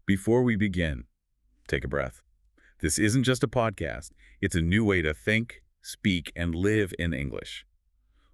Before we begin, take a breath. This isn't just a podcast. It's a new way to think, speak, and live in English.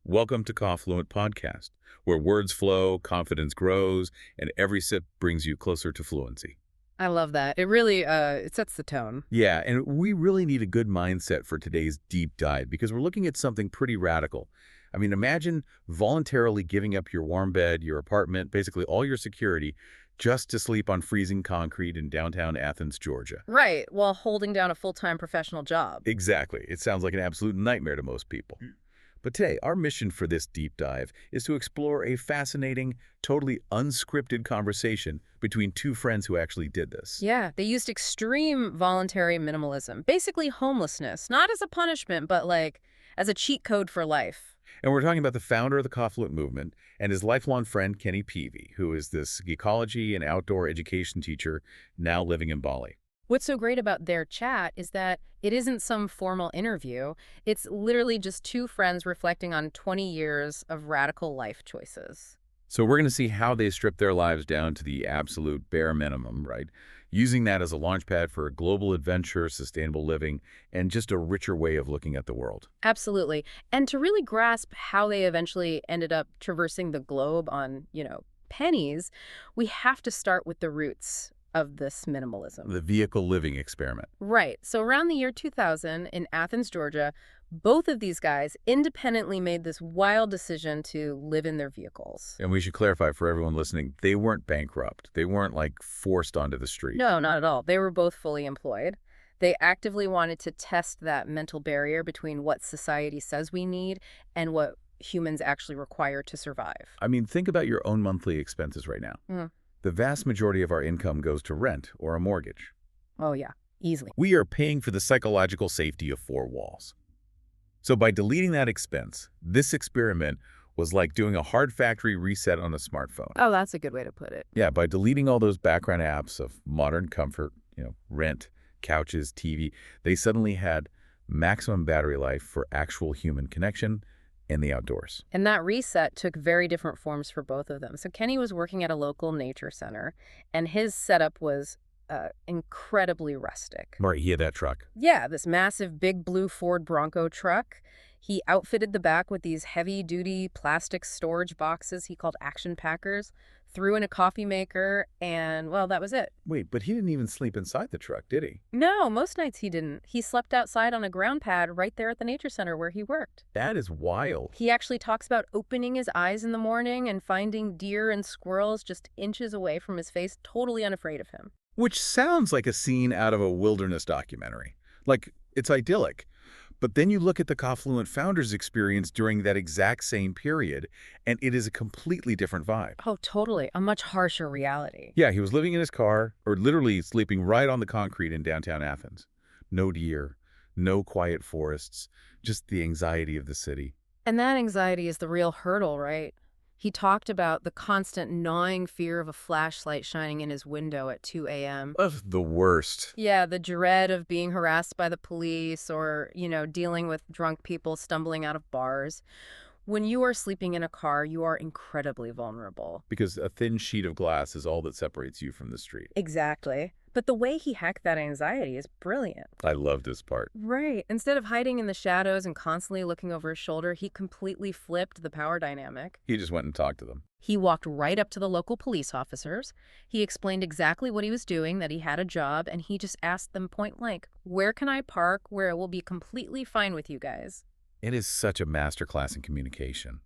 Welcome to Confluent Podcast, where words flow, confidence grows, and every sip brings you closer to fluency. I love that. It really it sets the tone. Yeah, and we really need a good mindset for today's deep dive because we're looking at something pretty radical. I mean, imagine voluntarily giving up your warm bed, your apartment, basically all your security, just to sleep on freezing concrete in downtown Athens, Georgia. Right, while holding down a full-time professional job. Exactly. It sounds like an absolute nightmare to most people. But today, our mission for this deep dive is to explore a fascinating, totally unscripted conversation between two friends who actually did this. Yeah, they used extreme voluntary minimalism, basically homelessness, not as a punishment, but like as a cheat code for life. And we're talking about the founder of the Confluent movement and his lifelong friend, Kenny Peavy, who is this ecology and outdoor education teacher now living in Bali. What's so great about their chat is that it isn't some formal interview. It's literally just two friends reflecting on 20 years of radical life choices. So we're going to see how they strip their lives down to the absolute bare minimum, right? Using that as a launchpad for global adventure, sustainable living, and just a richer way of looking at the world. Absolutely. And to really grasp how they eventually ended up traversing the globe on, pennies, we have to start with the roots of this minimalism. The vehicle living experiment. Right. So around the year 2000 in Athens, Georgia, both of these guys independently made this wild decision to live in their vehicles. And we should clarify for everyone listening, they weren't bankrupt. They weren't like forced onto the street. No, not at all. They were both fully employed. They actively wanted to test that mental barrier between what society says we need and what humans actually require to survive. I mean, think about your own monthly expenses right now. The vast majority of our income goes to rent or a mortgage. Oh, yeah, easily. We are paying for the psychological safety of four walls. So by deleting that expense, this experiment was like doing a hard factory reset on a smartphone. Oh, that's a good way to put it. Yeah, by deleting all those background apps of modern comfort, rent, couches, TV, they suddenly had maximum battery life for actual human connection in the outdoors. And that reset took very different forms for both of them. So Kenny was working at a local nature center, and his setup was incredibly rustic. Right, he had that truck. Yeah, this massive big blue Ford Bronco truck. He outfitted the back with these heavy-duty plastic storage boxes he called action packers, threw in a coffee maker, and, well, that was it. Wait, but he didn't even sleep inside the truck, did he? No, most nights he didn't. He slept outside on a ground pad right there at the nature center where he worked. That is wild. He actually talks about opening his eyes in the morning and finding deer and squirrels just inches away from his face, totally unafraid of him. Which sounds like a scene out of a wilderness documentary. Like, it's idyllic. But then you look at the Confluent founders' experience during that exact same period, and it is a completely different vibe. Oh, totally. A much harsher reality. Yeah, he was living in his car, or literally sleeping right on the concrete in downtown Athens. No deer, no quiet forests, just the anxiety of the city. And that anxiety is the real hurdle, right? He talked about the constant gnawing fear of a flashlight shining in his window at 2 a.m. Ugh, the worst. Yeah, the dread of being harassed by the police or, dealing with drunk people stumbling out of bars. When you are sleeping in a car, you are incredibly vulnerable. Because a thin sheet of glass is all that separates you from the street. Exactly. But the way he hacked that anxiety is brilliant. I love this part. Right. Instead of hiding in the shadows and constantly looking over his shoulder, he completely flipped the power dynamic. He just went and talked to them. He walked right up to the local police officers. He explained exactly what he was doing, that he had a job, and he just asked them point blank, where can I park where it will be completely fine with you guys? It is such a masterclass in communication.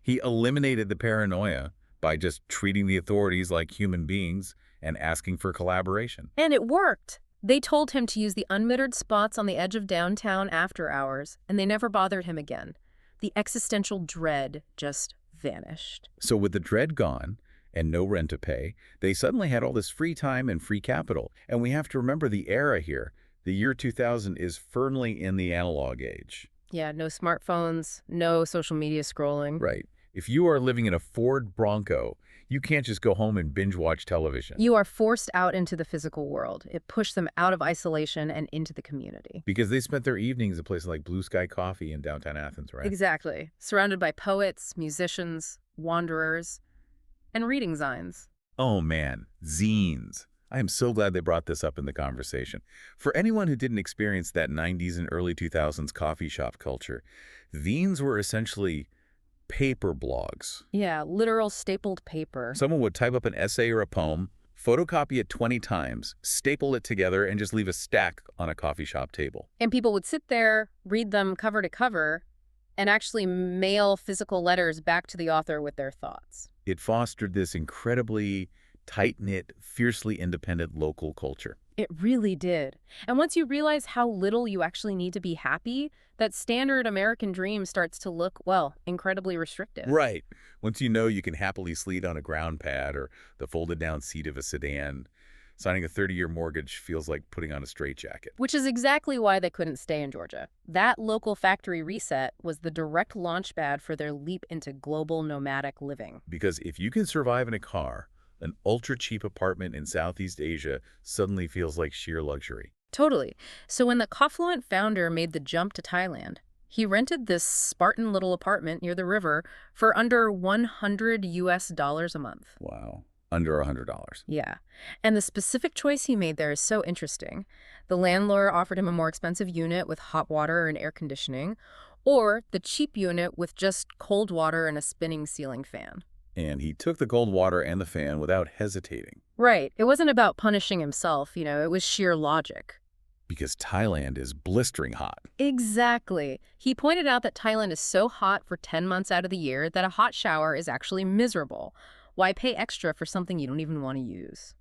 He eliminated the paranoia by just treating the authorities like human beings and asking for collaboration. And it worked. They told him to use the unmittered spots on the edge of downtown after hours, and they never bothered him again. The existential dread just vanished. So with the dread gone and no rent to pay, they suddenly had all this free time and free capital. And we have to remember the era here. The year 2000 is firmly in the analog age. Yeah, no smartphones, no social media scrolling. Right. If you are living in a Ford Bronco, you can't just go home and binge watch television. You are forced out into the physical world. It pushed them out of isolation and into the community. Because they spent their evenings at places like Blue Sky Coffee in downtown Athens, right? Exactly. Surrounded by poets, musicians, wanderers, and reading zines. Oh man, zines. I am so glad they brought this up in the conversation. For anyone who didn't experience that 90s and early 2000s coffee shop culture, zines were essentially paper blogs. Yeah, literal stapled paper. Someone would type up an essay or a poem, photocopy it 20 times, staple it together, and just leave a stack on a coffee shop table. And people would sit there, read them cover to cover, and actually mail physical letters back to the author with their thoughts. It fostered this incredibly tight-knit, fiercely independent local culture. It really did. And once you realize how little you actually need to be happy, that standard American dream starts to look, well, incredibly restrictive. Right. Once you know you can happily sleep on a ground pad or the folded-down seat of a sedan, signing a 30-year mortgage feels like putting on a straitjacket. Which is exactly why they couldn't stay in Georgia. That local factory reset was the direct launchpad for their leap into global nomadic living. Because if you can survive in a car, an ultra-cheap apartment in Southeast Asia suddenly feels like sheer luxury. Totally. So when the Confluent founder made the jump to Thailand, he rented this Spartan little apartment near the river for under $100 a month. Wow. Under $100. Yeah. And the specific choice he made there is so interesting. The landlord offered him a more expensive unit with hot water and air conditioning, or the cheap unit with just cold water and a spinning ceiling fan. And he took the cold water and the fan without hesitating. Right. It wasn't about punishing himself, it was sheer logic. Because Thailand is blistering hot. Exactly. He pointed out that Thailand is so hot for 10 months out of the year that a hot shower is actually miserable. Why pay extra for something you don't even want to use?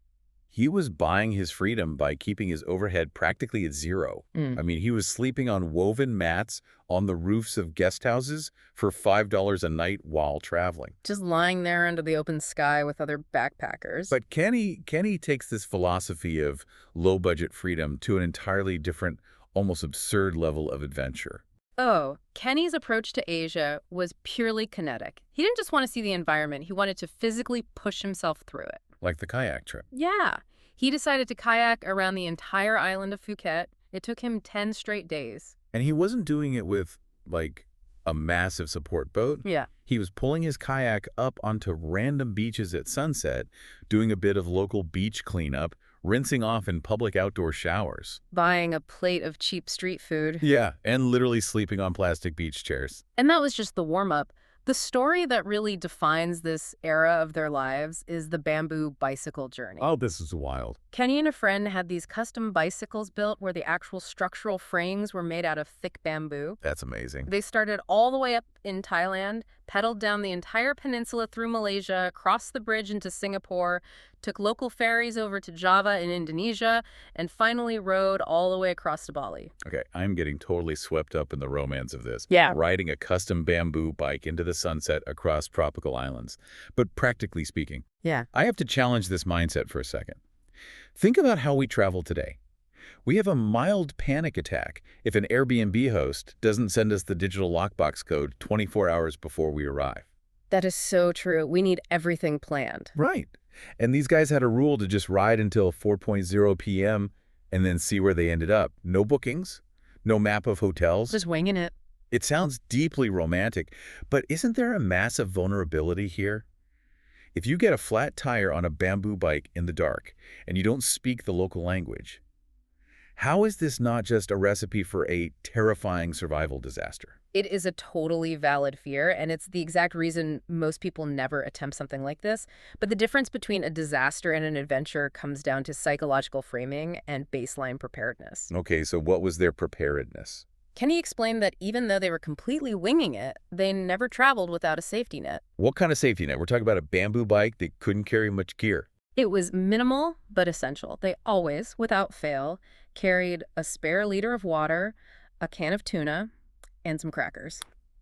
He was buying his freedom by keeping his overhead practically at zero. I mean, he was sleeping on woven mats on the roofs of guest houses for $5 a night while traveling. Just lying there under the open sky with other backpackers. But Kenny takes this philosophy of low-budget freedom to an entirely different, almost absurd level of adventure. Oh, Kenny's approach to Asia was purely kinetic. He didn't just want to see the environment. He wanted to physically push himself through it. Like the kayak trip. Yeah. He decided to kayak around the entire island of Phuket. It took him 10 straight days. And he wasn't doing it with, like, a massive support boat. Yeah. He was pulling his kayak up onto random beaches at sunset, doing a bit of local beach cleanup, rinsing off in public outdoor showers. Buying a plate of cheap street food. Yeah, and literally sleeping on plastic beach chairs. And that was just the warm-up. The story that really defines this era of their lives is the bamboo bicycle journey. Oh, this is wild. Kenny and a friend had these custom bicycles built where the actual structural frames were made out of thick bamboo. That's amazing. They started all the way up in Thailand, pedaled down the entire peninsula through Malaysia, crossed the bridge into Singapore, took local ferries over to Java in Indonesia, and finally rode all the way across to Bali. Okay, I'm getting totally swept up in the romance of this. Yeah. Riding a custom bamboo bike into the sunset across tropical islands. But practically speaking, Yeah. I have to challenge this mindset for a second. Think about how we travel today. We have a mild panic attack if an Airbnb host doesn't send us the digital lockbox code 24 hours before we arrive. That is so true. We need everything planned. Right. And these guys had a rule to just ride until 4:00 p.m. and then see where they ended up. No bookings, no map of hotels. Just winging it. It sounds deeply romantic, but isn't there a massive vulnerability here? If you get a flat tire on a bamboo bike in the dark and you don't speak the local language, how is this not just a recipe for a terrifying survival disaster? It is a totally valid fear, and it's the exact reason most people never attempt something like this. But the difference between a disaster and an adventure comes down to psychological framing and baseline preparedness. Okay, so what was their preparedness? Kenny explained that even though they were completely winging it, they never traveled without a safety net. What kind of safety net? We're talking about a bamboo bike that couldn't carry much gear. It was minimal but essential. They always, without fail, carried a spare liter of water, a can of tuna, and some crackers.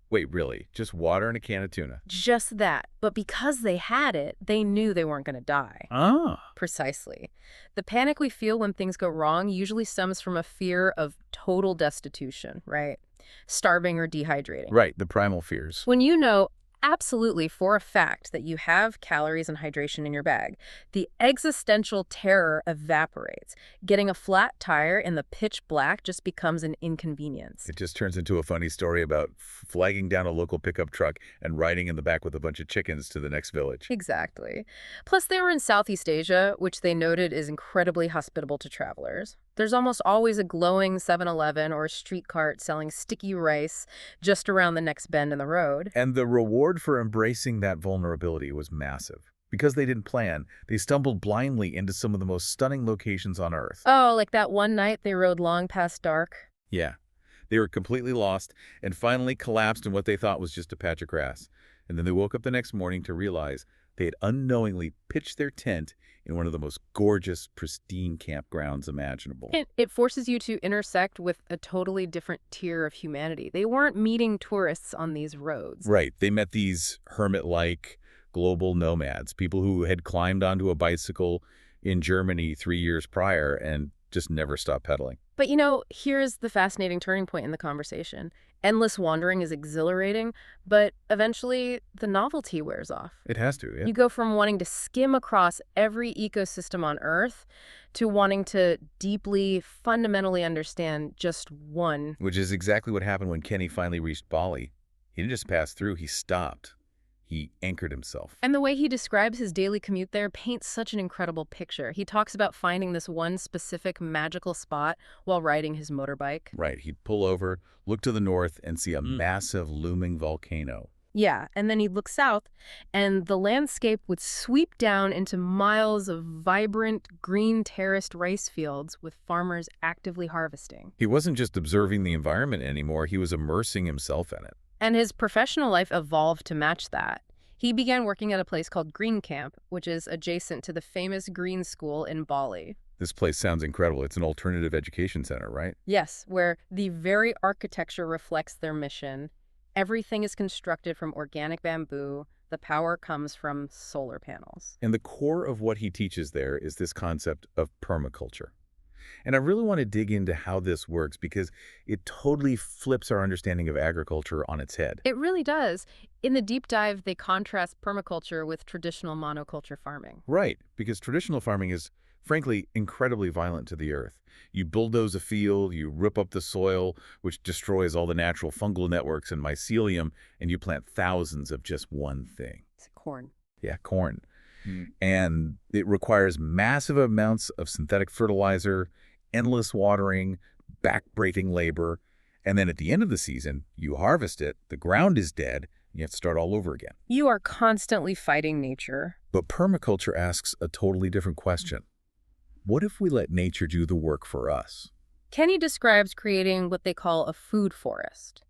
Wait, really? Just water and a can of tuna? Just that. But because they had it, they knew they weren't going to die. Ah. Precisely. The panic we feel when things go wrong usually stems from a fear of total destitution, right? Starving or dehydrating. Right, the primal fears. When you know absolutely for a fact that you have calories and hydration in your bag. The existential terror evaporates. Getting a flat tire in the pitch black just becomes an inconvenience. It just turns into a funny story about flagging down a local pickup truck and riding in the back with a bunch of chickens to the next village. Exactly. Plus, they were in Southeast Asia, which they noted is incredibly hospitable to travelers. There's almost always a glowing 7-Eleven or a street cart selling sticky rice just around the next bend in the road. And the reward for embracing that vulnerability was massive. Because they didn't plan, they stumbled blindly into some of the most stunning locations on Earth. Oh, like that one night they rode long past dark? Yeah, they were completely lost and finally collapsed in what they thought was just a patch of grass. And then they woke up the next morning to realize they had unknowingly pitched their tent in one of the most gorgeous, pristine campgrounds imaginable. It forces you to intersect with a totally different tier of humanity. They weren't meeting tourists on these roads. Right. They met these hermit-like global nomads, people who had climbed onto a bicycle in Germany 3 years prior and just never stopped pedaling. But here's the fascinating turning point in the conversation. Endless wandering is exhilarating, but eventually the novelty wears off. It has to, yeah. You go from wanting to skim across every ecosystem on Earth to wanting to deeply, fundamentally understand just one. Which is exactly what happened when Kenny finally reached Bali. He didn't just pass through, he stopped. He anchored himself. And the way he describes his daily commute there paints such an incredible picture. He talks about finding this one specific magical spot while riding his motorbike. Right. He'd pull over, look to the north, and see a massive looming volcano. Yeah, and then he'd look south, and the landscape would sweep down into miles of vibrant, green terraced rice fields with farmers actively harvesting. He wasn't just observing the environment anymore, he was immersing himself in it. And his professional life evolved to match that. He began working at a place called Green Camp, which is adjacent to the famous Green School in Bali. This place sounds incredible. It's an alternative education center, right? Yes, where the very architecture reflects their mission. Everything is constructed from organic bamboo. The power comes from solar panels. And the core of what he teaches there is this concept of permaculture. And I really want to dig into how this works because it totally flips our understanding of agriculture on its head. It really does. In the deep dive, they contrast permaculture with traditional monoculture farming. Right, because traditional farming is, frankly, incredibly violent to the earth. You bulldoze a field, you rip up the soil, which destroys all the natural fungal networks and mycelium, and you plant thousands of just one thing. It's corn. Yeah, corn. And it requires massive amounts of synthetic fertilizer, endless watering, back-breaking labor, and then at the end of the season, you harvest it, the ground is dead, and you have to start all over again. You are constantly fighting nature. But permaculture asks a totally different question. What if we let nature do the work for us? Kenny describes creating what they call a food forest.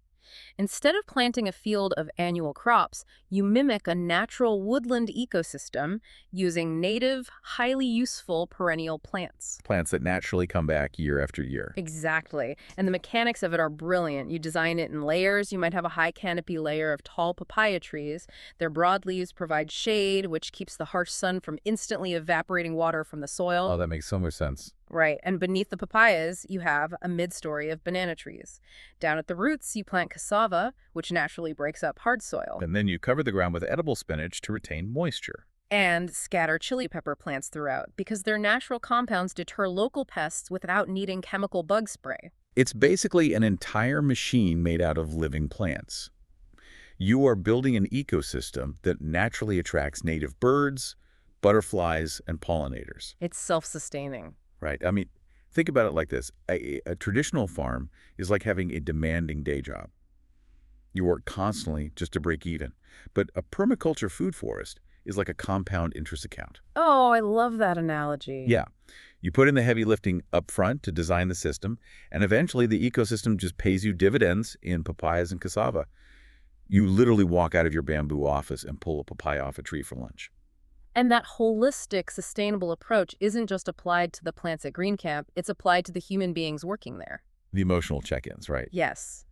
Instead of planting a field of annual crops, you mimic a natural woodland ecosystem using native, highly useful perennial plants. Plants that naturally come back year after year. Exactly. And the mechanics of it are brilliant. You design it in layers. You might have a high canopy layer of tall papaya trees. Their broad leaves provide shade, which keeps the harsh sun from instantly evaporating water from the soil. Oh, that makes so much sense. Right, and beneath the papayas, you have a mid-story of banana trees. Down at the roots, you plant cassava, which naturally breaks up hard soil. And then you cover the ground with edible spinach to retain moisture. And scatter chili pepper plants throughout, because their natural compounds deter local pests without needing chemical bug spray. It's basically an entire machine made out of living plants. You are building an ecosystem that naturally attracts native birds, butterflies, and pollinators. It's self-sustaining. Right. I mean, think about it like this. A traditional farm is like having a demanding day job. You work constantly just to break even. But a permaculture food forest is like a compound interest account. Oh, I love that analogy. Yeah. You put in the heavy lifting up front to design the system, and eventually the ecosystem just pays you dividends in papayas and cassava. You literally walk out of your bamboo office and pull a papaya off a tree for lunch. And that holistic, sustainable approach isn't just applied to the plants at Green Camp, it's applied to the human beings working there. The emotional check-ins, right? Yes.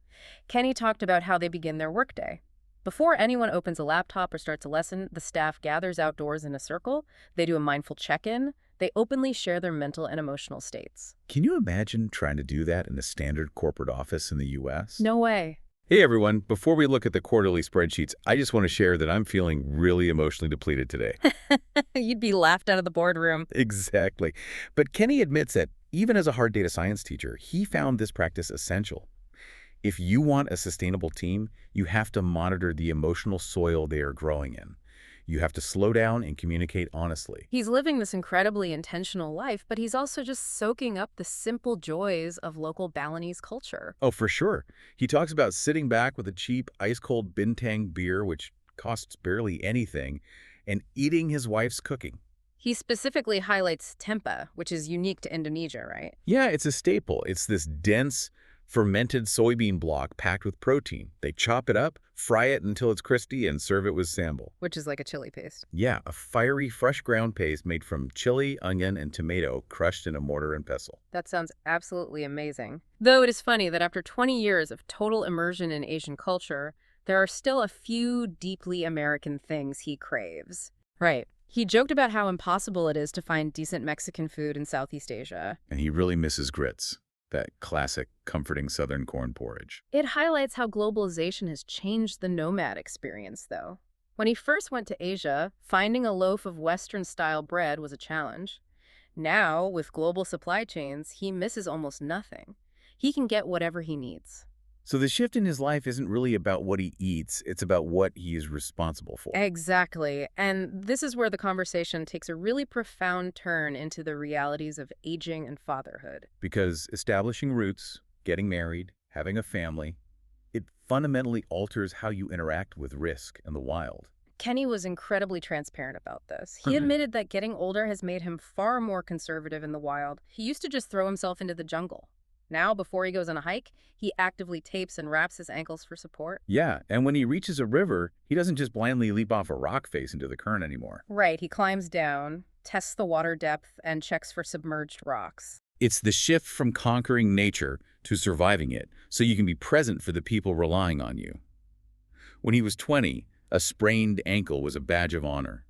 Kenny talked about how they begin their workday. Before anyone opens a laptop or starts a lesson, the staff gathers outdoors in a circle. They do a mindful check-in. They openly share their mental and emotional states. Can you imagine trying to do that in a standard corporate office in the U.S.? No way. Hey everyone, before we look at the quarterly spreadsheets, I just want to share that I'm feeling really emotionally depleted today. You'd be laughed out of the boardroom. Exactly. But Kenny admits that even as a hard data science teacher, he found this practice essential. If you want a sustainable team, you have to monitor the emotional soil they are growing in. You have to slow down and communicate honestly. He's living this incredibly intentional life, but he's also just soaking up the simple joys of local Balinese culture. Oh, for sure. He talks about sitting back with a cheap, ice-cold bintang beer, which costs barely anything, and eating his wife's cooking. He specifically highlights tempeh, which is unique to Indonesia, right? Yeah, it's a staple. It's this dense, fermented soybean block packed with protein. They chop it up, fry it until it's crispy, and serve it with sambal. Which is like a chili paste. Yeah, a fiery, fresh ground paste made from chili, onion, and tomato crushed in a mortar and pestle. That sounds absolutely amazing. Though it is funny that after 20 years of total immersion in Asian culture, there are still a few deeply American things he craves. Right. He joked about how impossible it is to find decent Mexican food in Southeast Asia. And he really misses grits, that classic, comforting southern corn porridge. It highlights how globalization has changed the nomad experience, though. When he first went to Asia, finding a loaf of Western-style bread was a challenge. Now, with global supply chains, he misses almost nothing. He can get whatever he needs. So the shift in his life isn't really about what he eats, it's about what he is responsible for. Exactly. And this is where the conversation takes a really profound turn into the realities of aging and fatherhood. Because establishing roots, getting married, having a family, it fundamentally alters how you interact with risk and the wild. Kenny was incredibly transparent about this. He Mhm. admitted that getting older has made him far more conservative in the wild. He used to just throw himself into the jungle. Now, before he goes on a hike, he actively tapes and wraps his ankles for support. Yeah, and when he reaches a river, he doesn't just blindly leap off a rock face into the current anymore. Right, he climbs down, tests the water depth, and checks for submerged rocks. It's the shift from conquering nature to surviving it, so you can be present for the people relying on you. When he was 20, a sprained ankle was a badge of honor.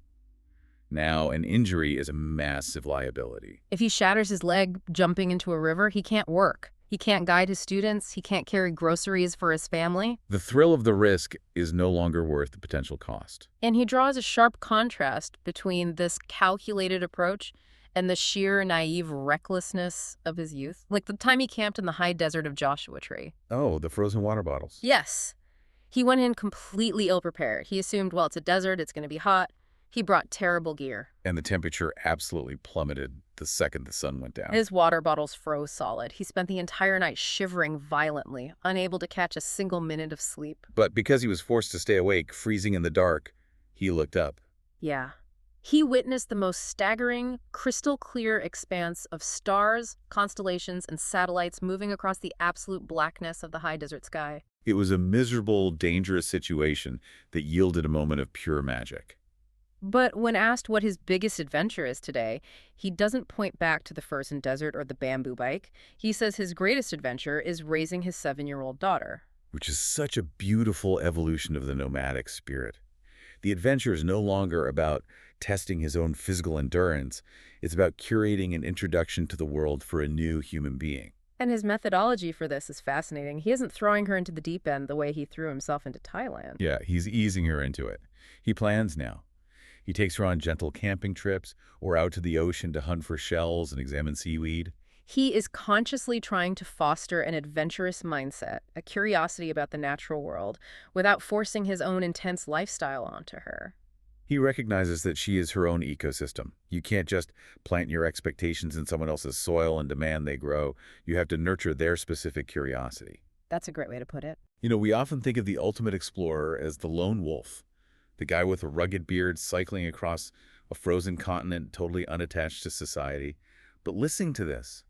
Now, an injury is a massive liability. If he shatters his leg jumping into a river, he can't work. He can't guide his students. He can't carry groceries for his family. The thrill of the risk is no longer worth the potential cost. And he draws a sharp contrast between this calculated approach and the sheer naive recklessness of his youth. Like the time he camped in the high desert of Joshua Tree. Oh, the frozen water bottles. Yes. He went in completely ill-prepared. He assumed, well, it's a desert, it's going to be hot. He brought terrible gear. And the temperature absolutely plummeted the second the sun went down. His water bottles froze solid. He spent the entire night shivering violently, unable to catch a single minute of sleep. But because he was forced to stay awake, freezing in the dark, he looked up. Yeah. He witnessed the most staggering, crystal-clear expanse of stars, constellations, and satellites moving across the absolute blackness of the high desert sky. It was a miserable, dangerous situation that yielded a moment of pure magic. But when asked what his biggest adventure is today, he doesn't point back to the frozen desert or the bamboo bike. He says his greatest adventure is raising his 7-year-old daughter. Which is such a beautiful evolution of the nomadic spirit. The adventure is no longer about testing his own physical endurance. It's about curating an introduction to the world for a new human being. And his methodology for this is fascinating. He isn't throwing her into the deep end the way he threw himself into Thailand. Yeah, he's easing her into it. He plans now. He takes her on gentle camping trips or out to the ocean to hunt for shells and examine seaweed. He is consciously trying to foster an adventurous mindset, a curiosity about the natural world, without forcing his own intense lifestyle onto her. He recognizes that she is her own ecosystem. You can't just plant your expectations in someone else's soil and demand they grow. You have to nurture their specific curiosity. That's a great way to put it. You know, we often think of the ultimate explorer as the lone wolf, the guy with a rugged beard cycling across a frozen continent totally unattached to society. But listening to this,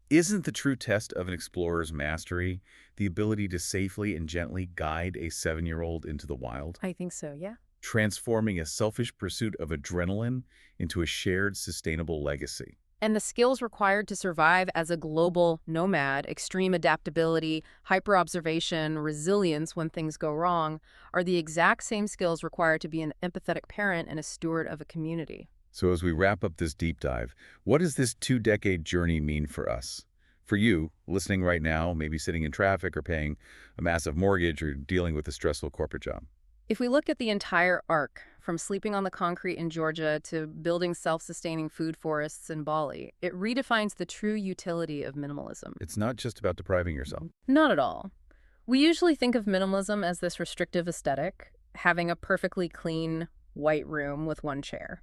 isn't the true test of an explorer's mastery the ability to safely and gently guide a 7-year-old into the wild? I think so, yeah. Transforming a selfish pursuit of adrenaline into a shared sustainable legacy. And the skills required to survive as a global nomad, extreme adaptability, hyper-observation, resilience when things go wrong, are the exact same skills required to be an empathetic parent and a steward of a community. So as we wrap up this deep dive, what does this 2-decade journey mean for us? For you, listening right now, maybe sitting in traffic or paying a massive mortgage or dealing with a stressful corporate job. If we look at the entire arc, from sleeping on the concrete in Georgia to building self-sustaining food forests in Bali, it redefines the true utility of minimalism. It's not just about depriving yourself. Not at all. We usually think of minimalism as this restrictive aesthetic, having a perfectly clean, white room with one chair.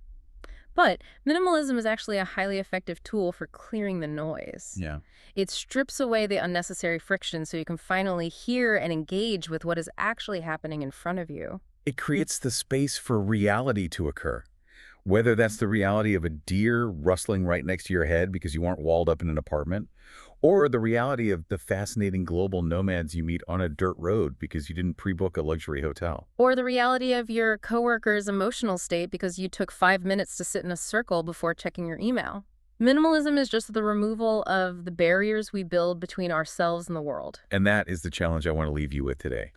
But minimalism is actually a highly effective tool for clearing the noise. Yeah. It strips away the unnecessary friction so you can finally hear and engage with what is actually happening in front of you. It creates the space for reality to occur. Whether that's the reality of a deer rustling right next to your head because you aren't walled up in an apartment, or the reality of the fascinating global nomads you meet on a dirt road because you didn't pre-book a luxury hotel. Or the reality of your coworker's emotional state because you took 5 minutes to sit in a circle before checking your email. Minimalism is just the removal of the barriers we build between ourselves and the world. And that is the challenge I want to leave you with today.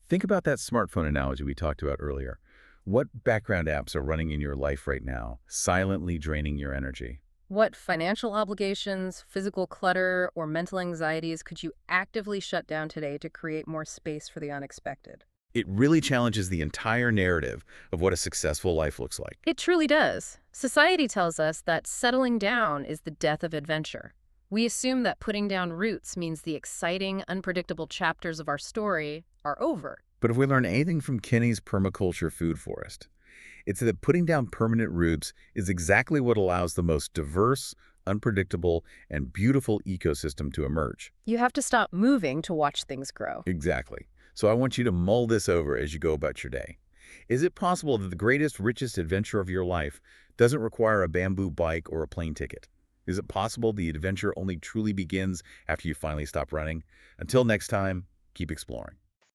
Think about that smartphone analogy we talked about earlier. What background apps are running in your life right now, silently draining your energy? What financial obligations, physical clutter, or mental anxieties could you actively shut down today to create more space for the unexpected? It really challenges the entire narrative of what a successful life looks like. It truly does. Society tells us that settling down is the death of adventure. We assume that putting down roots means the exciting, unpredictable chapters of our story are over. But if we learn anything from Kenny's Permaculture Food Forest, it's that putting down permanent roots is exactly what allows the most diverse, unpredictable, and beautiful ecosystem to emerge. You have to stop moving to watch things grow. Exactly. So I want you to mull this over as you go about your day. Is it possible that the greatest, richest adventure of your life doesn't require a bamboo bike or a plane ticket? Is it possible the adventure only truly begins after you finally stop running? Until next time, keep exploring.